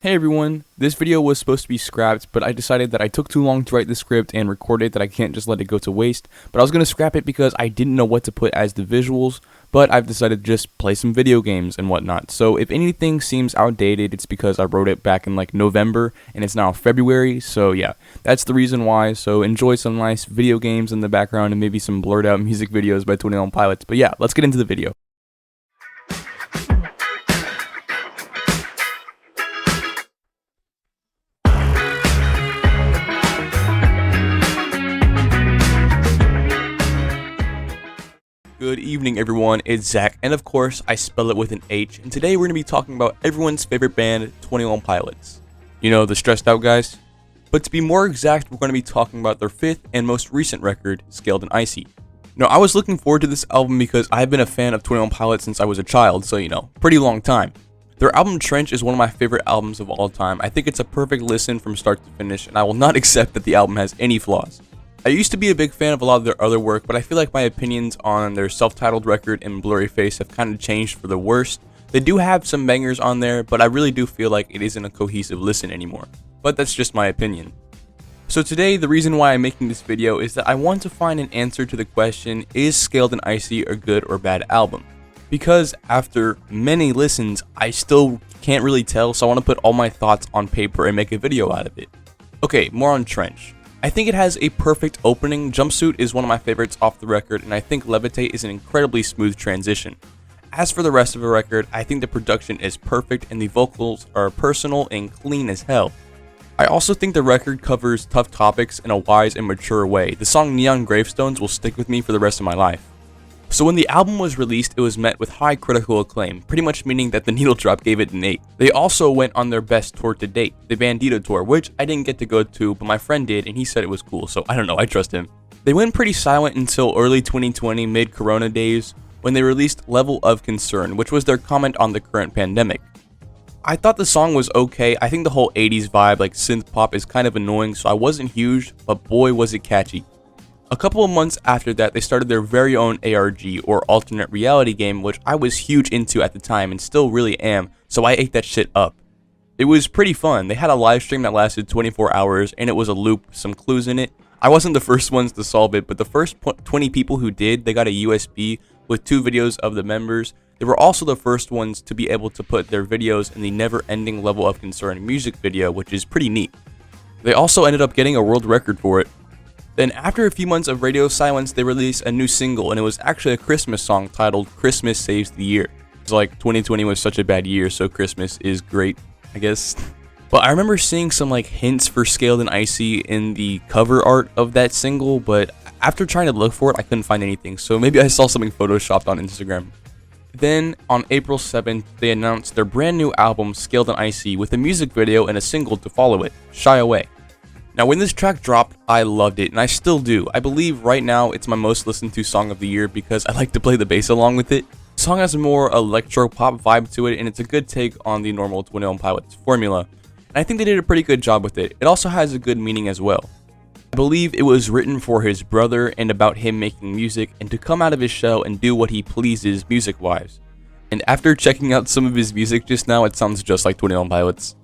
Hey everyone, this video was supposed to be scrapped, but I decided that I took too long to write the script and record it that I can't just let it go to waste. But I was going to scrap it because I didn't know what to put as the visuals, but I've decided to just play some video games and whatnot. So if anything seems outdated, it's because I wrote it back in like November and it's now February, so yeah, that's the reason why. So enjoy some nice video games in the background and maybe some blurred out music videos by 21 Pilots. But yeah, let's get into the video. Good evening everyone, it's Zach, and of course I spell it with an H, and today we're going to be talking about everyone's favorite band, 21 Pilots. You know, the stressed out guys? But to be more exact, we're going to be talking about their fifth and most recent record, Scaled and Icy. Now, I was looking forward to this album because I've been a fan of 21 Pilots since I was a child, so you know, pretty long time. Their album Trench is one of my favorite albums of all time. I think it's a perfect listen from start to finish, and I will not accept that the album has any flaws. I used to be a big fan of a lot of their other work, but I feel like my opinions on their self-titled record and Blurry Face have kind of changed for the worst. They do have some bangers on there, but I really do feel like it isn't a cohesive listen anymore. But that's just my opinion. So today, the reason why I'm making this video is that I want to find an answer to the question, is Scaled and Icy a good or bad album? Because after many listens, I still can't really tell, so I want to put all my thoughts on paper and make a video out of it. Okay, more on Trench. I think it has a perfect opening. Jumpsuit is one of my favorites off the record, and I think Levitate is an incredibly smooth transition. As for the rest of the record, I think the production is perfect and the vocals are personal and clean as hell. I also think the record covers tough topics in a wise and mature way. The song Neon Gravestones will stick with me for the rest of my life. So when the album was released, it was met with high critical acclaim, pretty much meaning that the Needle Drop gave it an 8. They also went on their best tour to date, the Bandito tour, which I didn't get to go to, but my friend did and he said it was cool, so I don't know, I trust him. They went pretty silent until early 2020, mid-corona days, when they released Level of Concern, which was their comment on the current pandemic. I thought the song was okay. I think the whole 80s vibe, like synth pop, is kind of annoying, so I wasn't huge, but boy was it catchy. A couple of months after that, they started their very own ARG, or alternate reality game, which I was huge into at the time and still really am, so I ate that shit up. It was pretty fun. They had a live stream that lasted 24 hours, and it was a loop, some clues in it. I wasn't the first ones to solve it, but the first 20 people who did, they got a USB with 2 videos of the members. They were also the first ones to be able to put their videos in the never-ending Level of Concern music video, which is pretty neat. They also ended up getting a world record for it. Then after a few months of radio silence, they released a new single, and it was actually a Christmas song titled Christmas Saves the Year. It's like 2020 was such a bad year, so Christmas is great, I guess. But I remember seeing some like hints for Scaled and Icy in the cover art of that single, but after trying to look for it, I couldn't find anything, so maybe I saw something photoshopped on Instagram. Then, on April 7th, they announced their brand new album, Scaled and Icy, with a music video and a single to follow it, Shy Away. Now, when this track dropped, I loved it, and I still do. I believe right now it's my most listened to song of the year because I like to play the bass along with it. The song has a more electro-pop vibe to it, and it's a good take on the normal 21 Pilots formula. And I think they did a pretty good job with it. It also has a good meaning as well. I believe it was written for his brother and about him making music and to come out of his shell and do what he pleases music-wise. And after checking out some of his music just now, it sounds just like 21 Pilots.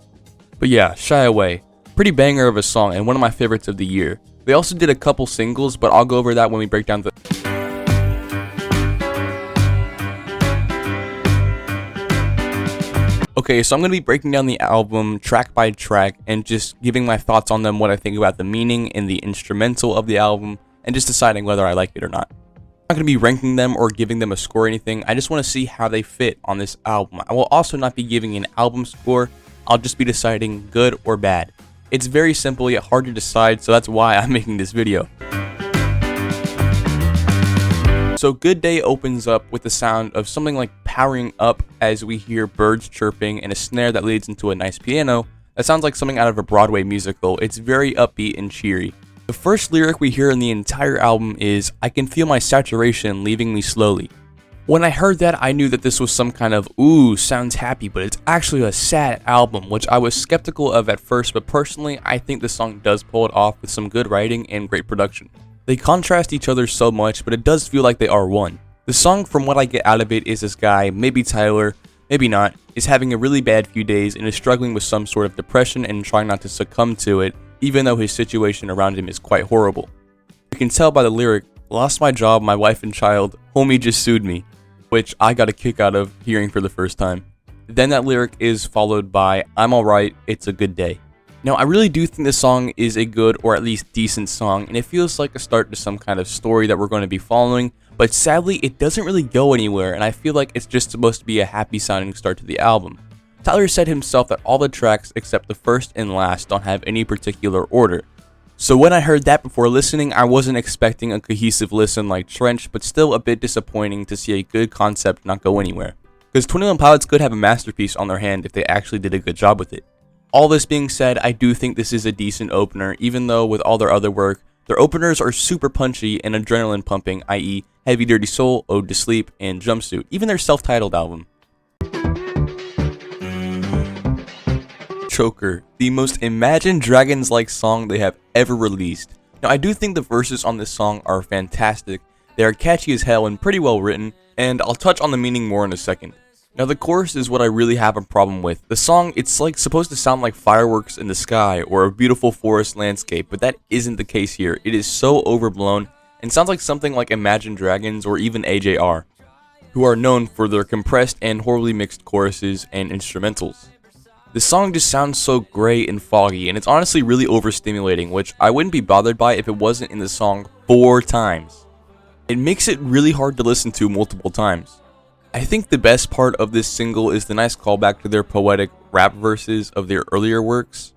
But yeah, Shy Away. Pretty banger of a song and one of my favorites of the year. They also did a couple singles, but I'll go over that when we break down the... Okay, so I'm going to be breaking down the album track by track and just giving my thoughts on them, what I think about the meaning and the instrumental of the album, and just deciding whether I like it or not. I'm not going to be ranking them or giving them a score or anything. I just want to see how they fit on this album. I will also not be giving an album score. I'll just be deciding good or bad. It's very simple yet hard to decide, so that's why I'm making this video. So Good Day opens up with the sound of something like powering up as we hear birds chirping and a snare that leads into a nice piano that sounds like something out of a Broadway musical. It's very upbeat and cheery. The first lyric we hear in the entire album is, "I can feel my saturation leaving me slowly." When I heard that, I knew that this was some kind of, ooh, sounds happy, but it's actually a sad album, which I was skeptical of at first, but personally, I think the song does pull it off with some good writing and great production. They contrast each other so much, but it does feel like they are one. The song, from what I get out of it, is this guy, maybe Tyler, maybe not, is having a really bad few days and is struggling with some sort of depression and trying not to succumb to it, even though his situation around him is quite horrible. You can tell by the lyric, "Lost my job, my wife and child, homie just sued me," which I got a kick out of hearing for the first time. Then that lyric is followed by, "I'm alright, it's a good day." Now, I really do think this song is a good or at least decent song, and it feels like a start to some kind of story that we're going to be following, but sadly it doesn't really go anywhere, and I feel like it's just supposed to be a happy sounding start to the album. Tyler said himself that all the tracks except the first and last don't have any particular order. So when I heard that before listening, I wasn't expecting a cohesive listen like Trench, but still a bit disappointing to see a good concept not go anywhere. Because 21 Pilots could have a masterpiece on their hand if they actually did a good job with it. All this being said, I do think this is a decent opener, even though with all their other work, their openers are super punchy and adrenaline pumping, i.e. Heavy Dirty Soul, Ode to Sleep, and Jumpsuit, even their self-titled album. Choker, the most Imagine Dragons-like song they have ever released. Now, I do think the verses on this song are fantastic. They are catchy as hell and pretty well written, and I'll touch on the meaning more in a second. Now, the chorus is what I really have a problem with. The song, it's like supposed to sound like fireworks in the sky or a beautiful forest landscape, but that isn't the case here. It is so overblown and sounds like something like Imagine Dragons or even AJR, who are known for their compressed and horribly mixed choruses and instrumentals. The song just sounds so gray and foggy, and it's honestly really overstimulating, which I wouldn't be bothered by if it wasn't in the song 4 times. It makes it really hard to listen to multiple times. I think the best part of this single is the nice callback to their poetic rap verses of their earlier works.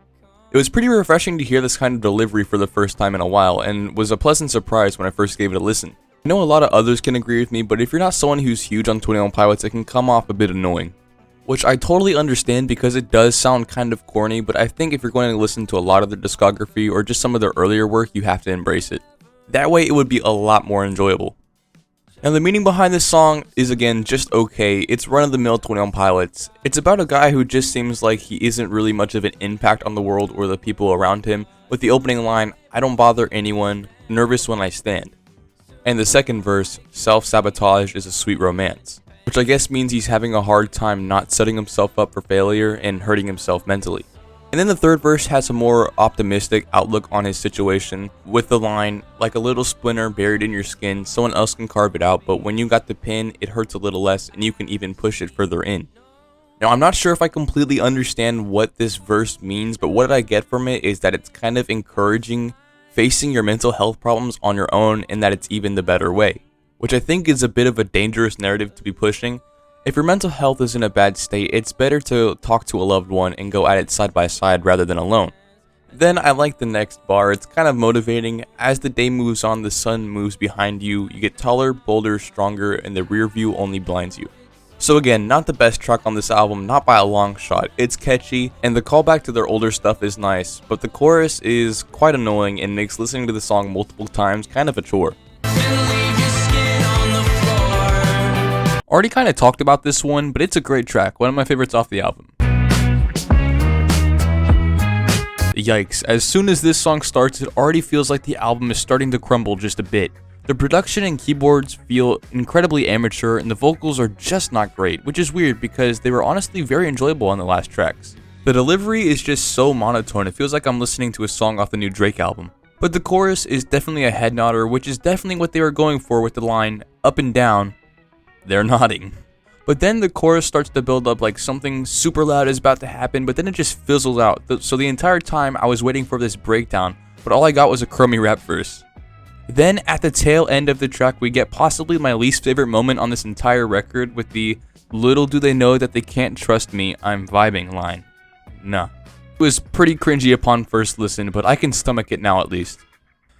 It was pretty refreshing to hear this kind of delivery for the first time in a while, and was a pleasant surprise when I first gave it a listen. I know a lot of others can agree with me, but if you're not someone who's huge on 21 Pilots, it can come off a bit annoying. Which I totally understand because it does sound kind of corny, but I think if you're going to listen to a lot of their discography or just some of their earlier work, you have to embrace it. That way it would be a lot more enjoyable. Now, the meaning behind this song is again just okay. It's run-of-the-mill 21 Pilots. It's about a guy who just seems like he isn't really much of an impact on the world or the people around him, with the opening line, "I don't bother anyone, nervous when I stand." And the second verse, "Self-sabotage is a sweet romance," which I guess means he's having a hard time not setting himself up for failure and hurting himself mentally. And then the third verse has a more optimistic outlook on his situation with the line, "Like a little splinter buried in your skin, someone else can carve it out, but when you got the pin, it hurts a little less and you can even push it further in." Now, I'm not sure if I completely understand what this verse means, but what I get from it is that it's kind of encouraging facing your mental health problems on your own and that it's even the better way, which I think is a bit of a dangerous narrative to be pushing. If your mental health is in a bad state, it's better to talk to a loved one and go at it side by side rather than alone. Then I like the next bar. It's kind of motivating. "As the day moves on, the sun moves behind you. You get taller, bolder, stronger, and the rear view only blinds you." So again, not the best track on this album, not by a long shot. It's catchy, and the callback to their older stuff is nice, but the chorus is quite annoying and makes listening to the song multiple times kind of a chore. Already kind of talked about this one, but it's a great track, one of my favorites off the album. Yikes, as soon as this song starts, it already feels like the album is starting to crumble just a bit. The production and keyboards feel incredibly amateur, and the vocals are just not great, which is weird because they were honestly very enjoyable on the last tracks. The delivery is just so monotone, it feels like I'm listening to a song off the new Drake album. But the chorus is definitely a head nodder, which is definitely what they were going for with the line, "Up and down, they're nodding." But then the chorus starts to build up like something super loud is about to happen, but then it just fizzles out. So the entire time I was waiting for this breakdown, but all I got was a crummy rap verse. Then at the tail end of the track, we get possibly my least favorite moment on this entire record with the "Little do they know that they can't trust me, I'm vibing" line. Nah. It was pretty cringy upon first listen, but I can stomach it now at least.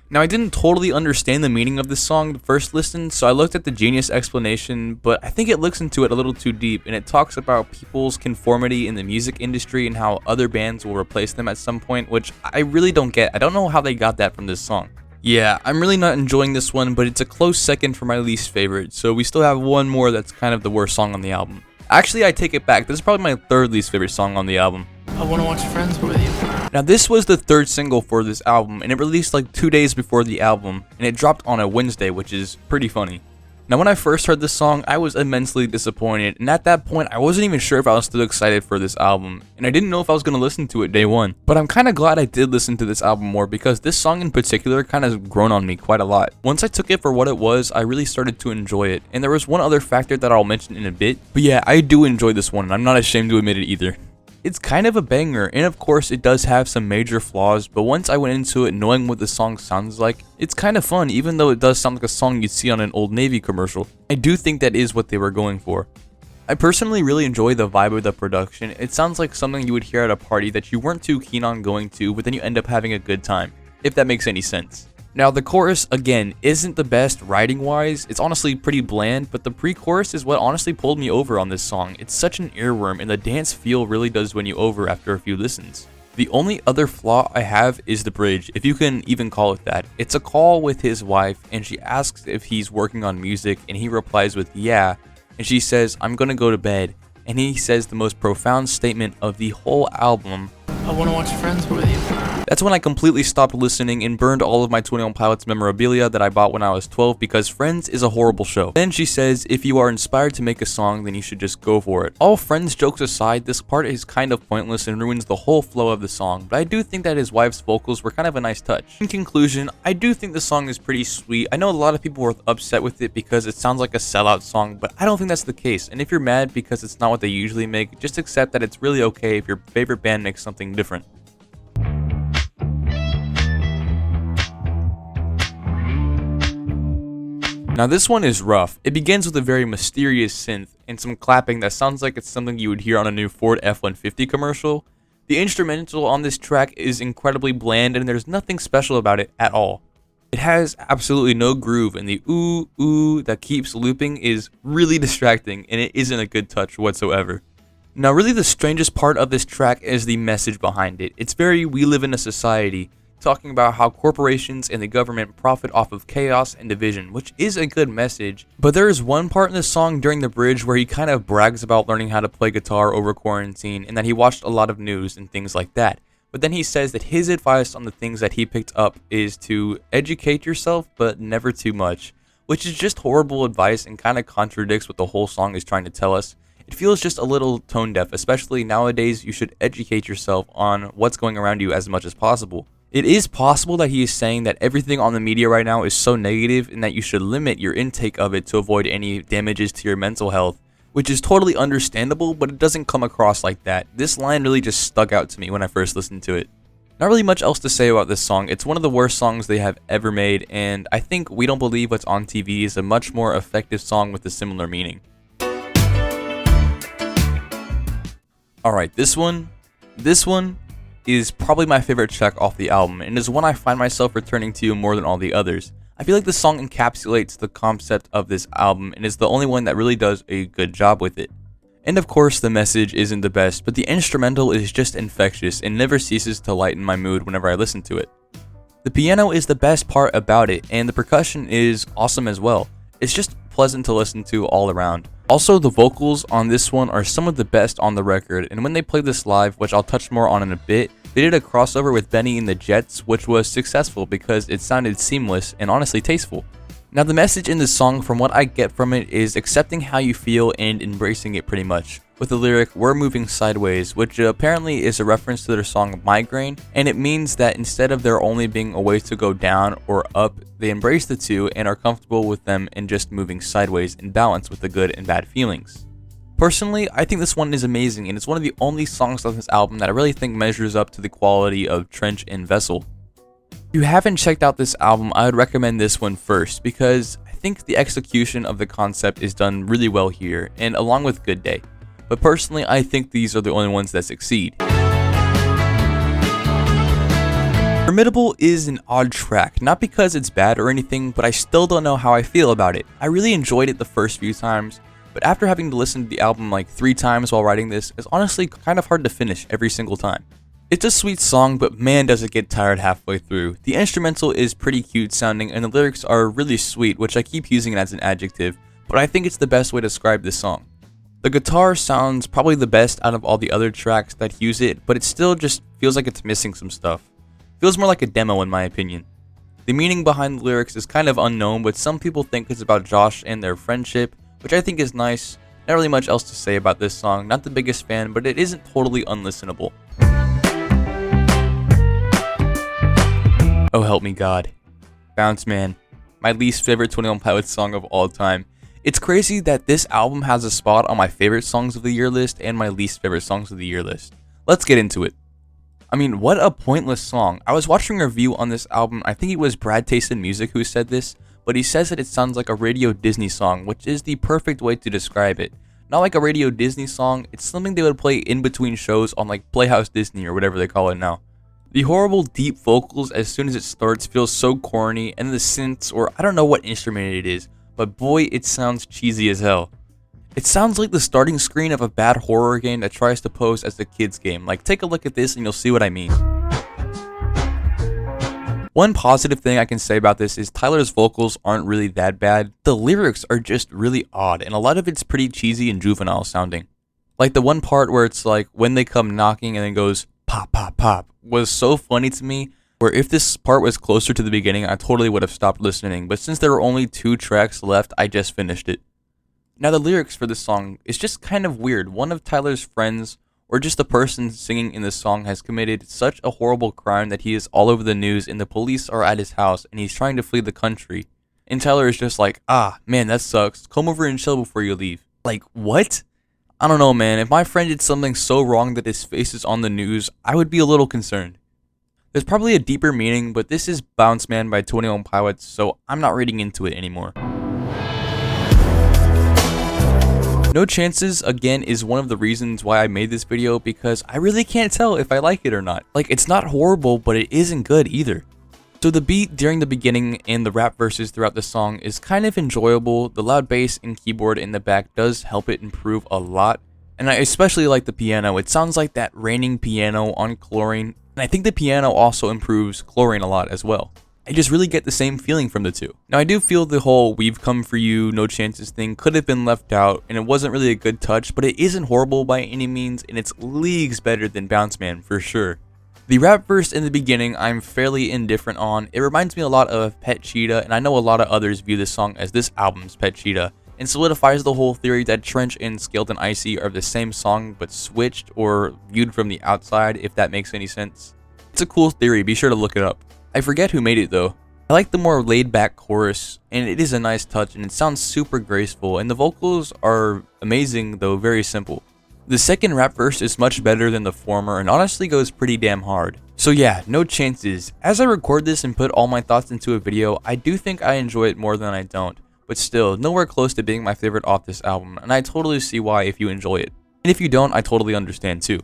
Now, I didn't totally understand the meaning of this song the first listen, so I looked at the Genius explanation, but I think it looks into it a little too deep, and it talks about people's conformity in the music industry and how other bands will replace them at some point, which I really don't get. I don't know how they got that from this song. Yeah, I'm really not enjoying this one, but it's a close second for my least favorite, so we still have one more that's kind of the worst song on the album. Actually, I take it back. This is probably my third least favorite song on the album. I want to watch Friends with you. Now, this was the third single for this album, and it released like 2 days before the album, and it dropped on a Wednesday, which is pretty funny. Now when I first heard this song, I was immensely disappointed, and at that point I wasn't even sure if I was still excited for this album, and I didn't know if I was going to listen to it day one. But I'm kind of glad I did listen to this album more because this song in particular kind of grown on me quite a lot. Once I took it for what it was, I really started to enjoy it, and there was one other factor that I'll mention in a bit, but yeah, I do enjoy this one, and I'm not ashamed to admit it either. It's kind of a banger, and of course it does have some major flaws, but once I went into it knowing what the song sounds like, it's kind of fun even though it does sound like a song you'd see on an Old Navy commercial. I do think that is what they were going for. I personally really enjoy the vibe of the production. It sounds like something you would hear at a party that you weren't too keen on going to, but then you end up having a good time, if that makes any sense. Now the chorus, again, isn't the best writing wise, it's honestly pretty bland, but the pre-chorus is what honestly pulled me over on this song. It's such an earworm, and the dance feel really does win you over after a few listens. The only other flaw I have is the bridge, if you can even call it that. It's a call with his wife, and she asks if he's working on music, and he replies with yeah, and she says, "I'm gonna go to bed," and he says the most profound statement of the whole album. I want to watch Friends with you. That's when I completely stopped listening and burned all of my 21 Pilots memorabilia that I bought when I was 12 because Friends is a horrible show. Then she says, if you are inspired to make a song, then you should just go for it. All Friends jokes aside, this part is kind of pointless and ruins the whole flow of the song, but I do think that his wife's vocals were kind of a nice touch. In conclusion, I do think the song is pretty sweet. I know a lot of people were upset with it because it sounds like a sellout song, but I don't think that's the case. And if you're mad because it's not what they usually make, just accept that it's really okay if your favorite band makes something different. Now this one is rough. It begins with a very mysterious synth and some clapping that sounds like it's something you would hear on a new Ford F-150 commercial. The instrumental on this track is incredibly bland and there's nothing special about it at all. It has absolutely no groove, and the ooh ooh that keeps looping is really distracting, and it isn't a good touch whatsoever. Now really the strangest part of this track is the message behind it. It's very "we live in a society," talking about how corporations and the government profit off of chaos and division, which is a good message. But there is one part in the song during the bridge where he kind of brags about learning how to play guitar over quarantine and that he watched a lot of news and things like that. But then he says that his advice on the things that he picked up is to educate yourself, but never too much, which is just horrible advice and kind of contradicts what the whole song is trying to tell us. It feels just a little tone deaf, especially nowadays. You should educate yourself on what's going around you as much as possible. It is possible that he is saying that everything on the media right now is so negative and that you should limit your intake of it to avoid any damages to your mental health, which is totally understandable, but it doesn't come across like that. This line really just stuck out to me when I first listened to it. Not really much else to say about this song. It's one of the worst songs they have ever made, and I think We Don't Believe What's on TV is a much more effective song with a similar meaning. Alright, this one is probably my favorite track off the album, and is one I find myself returning to more than all the others. I feel like the song encapsulates the concept of this album and is the only one that really does a good job with it. And of course the message isn't the best, but the instrumental is just infectious and never ceases to lighten my mood whenever I listen to it. The piano is the best part about it, and the percussion is awesome as well. It's just pleasant to listen to all around. Also, the vocals on this one are some of the best on the record, and when they played this live, which I'll touch more on in a bit, they did a crossover with Benny and the Jets, which was successful because it sounded seamless and honestly tasteful. Now the message in this song, from what I get from it, is accepting how you feel and embracing it pretty much, with the lyric "we're moving sideways," which apparently is a reference to their song Migraine, and it means that instead of there only being a way to go down or up, they embrace the two and are comfortable with them and just moving sideways in balance with the good and bad feelings. Personally, I think this one is amazing, and it's one of the only songs on this album that I really think measures up to the quality of Trench and Vessel. If you haven't checked out this album, I would recommend this one first, because I think the execution of the concept is done really well here, and along with Good Day. But personally, I think these are the only ones that succeed. Formidable is an odd track, not because it's bad or anything, but I still don't know how I feel about it. I really enjoyed it the first few times, but after having to listen to the album like 3 times while writing this, it's honestly kind of hard to finish every single time. It's a sweet song, but man does it get tired halfway through. The instrumental is pretty cute sounding, and the lyrics are really sweet, which I keep using it as an adjective, but I think it's the best way to describe this song. The guitar sounds probably the best out of all the other tracks that use it, but it still just feels like it's missing some stuff. Feels more like a demo in my opinion. The meaning behind the lyrics is kind of unknown, but some people think it's about Josh and their friendship, which I think is nice. Not really much else to say about this song, not the biggest fan, but it isn't totally unlistenable. Oh help me God. Bounce Man, my least favorite 21 Pilots song of all time. It's crazy that this album has a spot on my favorite songs of the year list and my least favorite songs of the year list. Let's get into it. I mean, what a pointless song. I was watching a review on this album, I think it was Brad Taste in Music who said this, but he says that it sounds like a Radio Disney song, which is the perfect way to describe it. Not like a Radio Disney song, it's something they would play in between shows on like Playhouse Disney or whatever they call it now. The horrible deep vocals as soon as it starts feels so corny, and the synths, or I don't know what instrument it is, but boy it sounds cheesy as hell. It sounds like the starting screen of a bad horror game that tries to pose as a kid's game. Like, take a look at this and you'll see what I mean. One positive thing I can say about this is Tyler's vocals aren't really that bad. The lyrics are just really odd, and a lot of it's pretty cheesy and juvenile sounding. Like the one part where it's like, when they come knocking and then goes, pop, pop, pop, was so funny to me, where if this part was closer to the beginning, I totally would have stopped listening, but since there were only 2 tracks left, I just finished it. Now the lyrics for this song is just kind of weird. One of Tyler's friends, or just the person singing in this song, has committed such a horrible crime that he is all over the news and the police are at his house and he's trying to flee the country. And Tyler is just like, ah, man, that sucks. Come over and chill before you leave. Like, what? I don't know, man. If my friend did something so wrong that his face is on the news, I would be a little concerned. There's probably a deeper meaning, but this is Bounce Man by 21 Pilots, so I'm not reading into it anymore. No Chances, again, is one of the reasons why I made this video, because I really can't tell if I like it or not. Like, it's not horrible, but it isn't good either. So the beat during the beginning and the rap verses throughout the song is kind of enjoyable. The loud bass and keyboard in the back does help it improve a lot. And I especially like the piano. It sounds like that raining piano on Chlorine. And I think the piano also improves Chlorine a lot as well. I just really get the same feeling from the two. Now I do feel the whole "We've Come For You, No Chances" thing could have been left out, and it wasn't really a good touch, but it isn't horrible by any means, and it's leagues better than Bounce Man for sure. The rap verse in the beginning I'm fairly indifferent on. It reminds me a lot of Pet Cheetah, and I know a lot of others view this song as this album's Pet Cheetah, and solidifies the whole theory that Trench and Skeleton Icy are the same song but switched or viewed from the outside, if that makes any sense. It's a cool theory, be sure to look it up. I forget who made it though. I like the more laid back chorus, and it is a nice touch and it sounds super graceful, and the vocals are amazing though very simple. The second rap verse is much better than the former and honestly goes pretty damn hard. So yeah, No Chances. As I record this and put all my thoughts into a video, I do think I enjoy it more than I don't, but still, nowhere close to being my favorite off this album, and I totally see why if you enjoy it. And if you don't, I totally understand too.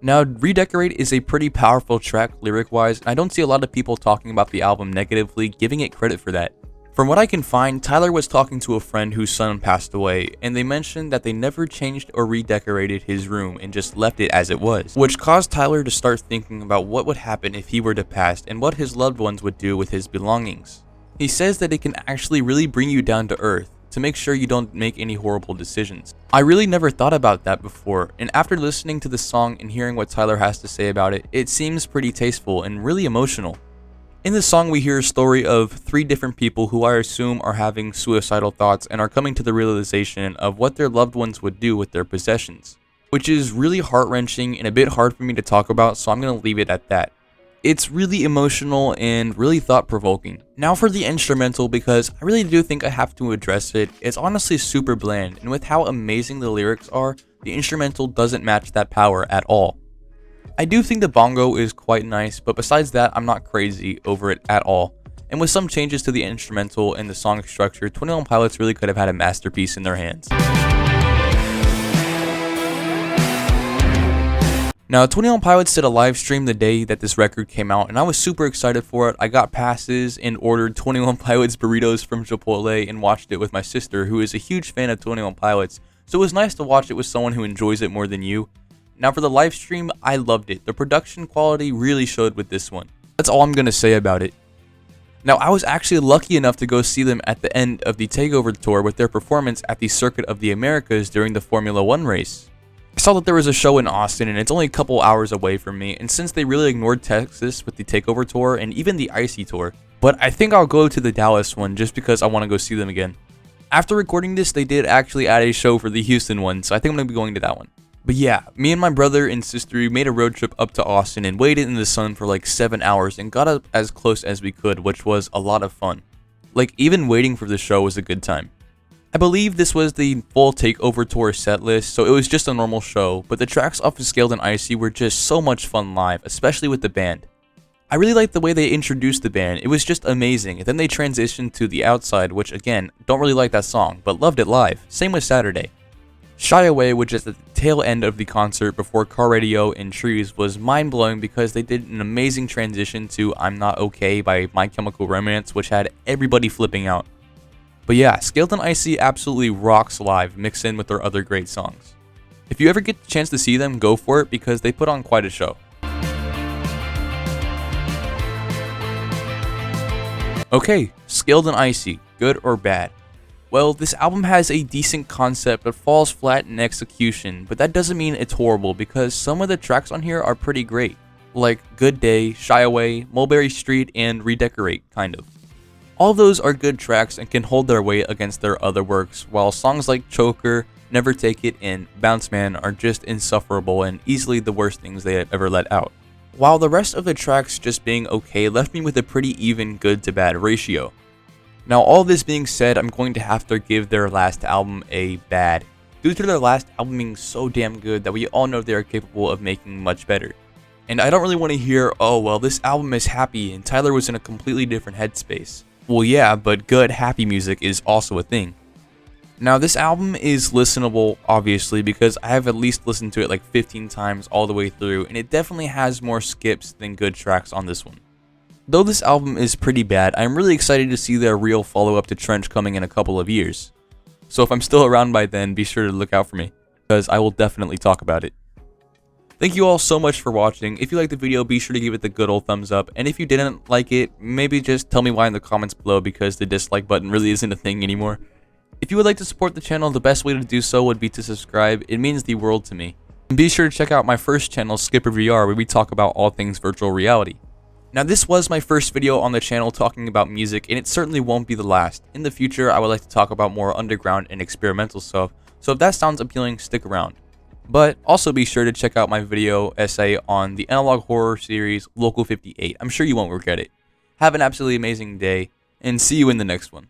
Now, Redecorate is a pretty powerful track lyric-wise, and I don't see a lot of people talking about the album negatively, giving it credit for that. From what I can find, Tyler was talking to a friend whose son passed away, and they mentioned that they never changed or redecorated his room and just left it as it was, which caused Tyler to start thinking about what would happen if he were to pass and what his loved ones would do with his belongings. He says that it can actually really bring you down to earth, to make sure you don't make any horrible decisions. I really never thought about that before, and after listening to the song and hearing what Tyler has to say about it, it seems pretty tasteful and really emotional. In the song we hear a story of 3 different people who I assume are having suicidal thoughts and are coming to the realization of what their loved ones would do with their possessions, which is really heart-wrenching and a bit hard for me to talk about, so I'm going to leave it at that. It's really emotional and really thought-provoking. Now for the instrumental, because I really do think I have to address it. It's honestly super bland, and with how amazing the lyrics are, the instrumental doesn't match that power at all. I do think the bongo is quite nice, but besides that, I'm not crazy over it at all. And with some changes to the instrumental and the song structure, 21 Pilots really could have had a masterpiece in their hands. Now, 21 Pilots did a live stream the day that this record came out, and I was super excited for it. I got passes and ordered 21 Pilots burritos from Chipotle and watched it with my sister, who is a huge fan of 21 Pilots, so it was nice to watch it with someone who enjoys it more than you. Now for the live stream, I loved it. The production quality really showed with this one. That's all I'm going to say about it. Now, I was actually lucky enough to go see them at the end of the Takeover tour with their performance at the Circuit of the Americas during the Formula 1 race. I saw that there was a show in Austin and it's only a couple hours away from me, and since they really ignored Texas with the Takeover tour and even the Icy tour, but I think I'll go to the Dallas one just because I want to go see them again. After recording this, they did actually add a show for the Houston one, so I think I'm going to be going to that one. But yeah, me and my brother and sister made a road trip up to Austin and waited in the sun for like 7 hours and got up as close as we could, which was a lot of fun. Like, even waiting for the show was a good time. I believe this was the full Takeover tour set list, so it was just a normal show, but the tracks off of Scaled and Icy were just so much fun live, especially with the band. I really liked the way they introduced the band, it was just amazing, and then they transitioned to The Outside, which again, don't really like that song, but loved it live, same with Saturday. Shy Away, which is at the tail end of the concert before Car Radio and Trees, was mind-blowing because they did an amazing transition to I'm Not Okay by My Chemical Romance, which had everybody flipping out. But yeah, Scaled and Icy absolutely rocks live, mixed in with their other great songs. If you ever get the chance to see them, go for it because they put on quite a show. Okay, Scaled and Icy, good or bad? Well, this album has a decent concept but falls flat in execution, but that doesn't mean it's horrible because some of the tracks on here are pretty great, like Good Day, Shy Away, Mulberry Street, and Redecorate, kind of. All of those are good tracks and can hold their weight against their other works, while songs like Choker, Never Take It, and Bounce Man are just insufferable and easily the worst things they have ever let out. While the rest of the tracks just being okay left me with a pretty even good to bad ratio. Now, all this being said, I'm going to have to give their last album a bad, due to their last album being so damn good that we all know they are capable of making much better. And I don't really want to hear, oh well, this album is happy and Tyler was in a completely different headspace. Well yeah, but good happy music is also a thing. Now this album is listenable, obviously, because I have at least listened to it like 15 times all the way through, and it definitely has more skips than good tracks on this one. Though this album is pretty bad, I'm really excited to see their real follow-up to Trench coming in a couple of years. So if I'm still around by then, be sure to look out for me, because I will definitely talk about it. Thank you all so much for watching. If you liked the video, be sure to give it the good old thumbs up, and if you didn't like it, maybe just tell me why in the comments below because the dislike button really isn't a thing anymore. If you would like to support the channel, the best way to do so would be to subscribe. It means the world to me. And be sure to check out my first channel, Skipper VR, where we talk about all things virtual reality. Now this was my first video on the channel talking about music, and it certainly won't be the last. In the future, I would like to talk about more underground and experimental stuff, so if that sounds appealing, stick around. But also be sure to check out my video essay on the analog horror series Local 58. I'm sure you won't regret it. Have an absolutely amazing day, and see you in the next one.